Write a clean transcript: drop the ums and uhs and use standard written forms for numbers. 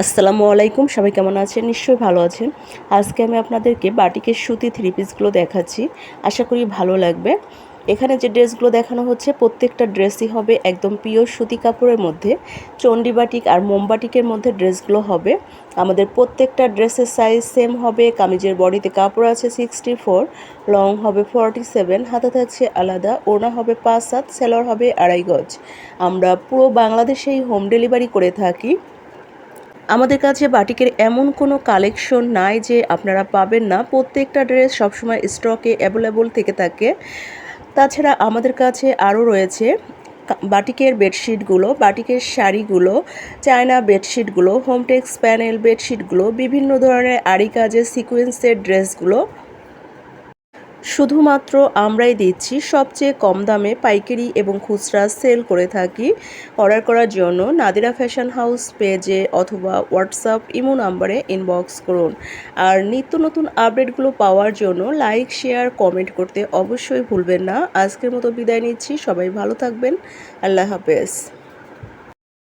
আসসালামু আলাইকুম, সবাই কেমন আছেন? নিশ্চয়ই ভালো আছেন। আজকে আমি আপনাদেরকে বাটিকের সুতি থ্রি পিসগুলো দেখাচ্ছি। আশা করি ভালো লাগবে। এখানে যে ড্রেসগুলো দেখানো হচ্ছে প্রত্যেকটা ড্রেসই হবে একদম পিওর সুতি কাপড়ের মধ্যে। চণ্ডী বাটিক আর মোমবাটিকের মধ্যে ড্রেসগুলো হবে। আমাদের প্রত্যেকটা ড্রেসের সাইজ সেম হবে। কামিজের বডিতে কাপড় আছে 64, লং হবে 47, হাতা থাকছে আলাদা, ওড়না হবে 5 হাত, সেলোয়ার হবে 2.5 গজ। আমরা পুরো বাংলাদেশেই হোম ডেলিভারি করে থাকি। আমাদের কাছে বাটিকের এমন কোনো কালেকশন নাই যে আপনারা পাবেন না। প্রত্যেকটা ড্রেস সবসময় স্টকে অ্যাভেলেবল থেকে থাকে। তাছাড়া আমাদের কাছে আরও রয়েছে বাটিকের বেডশিটগুলো, বাটিকের শাড়িগুলো, চায়না বেডশিটগুলো, হোমটেক্স প্যানেল বেডশিটগুলো, বিভিন্ন ধরনের আরি কাজের সিকোয়েন্সের ড্রেসগুলো শুধুমাত্র আমরাই দিচ্ছি সবচেয়ে কম দামে পাইকারি এবং খুচরা সেল করে থাকি। অর্ডার করার জন্য নাদিরা ফ্যাশন হাউস পেজে অথবা হোয়াটসঅ্যাপ ইমো নাম্বারে ইনবক্স করুন। আর নিত্য নতুন আপডেটগুলো পাওয়ার জন্য লাইক, শেয়ার, কমেন্ট করতে অবশ্যই ভুলবেন না। আজকের মতো বিদায় নিচ্ছি। সবাই ভালো থাকবেন। আল্লাহ হাফেজ।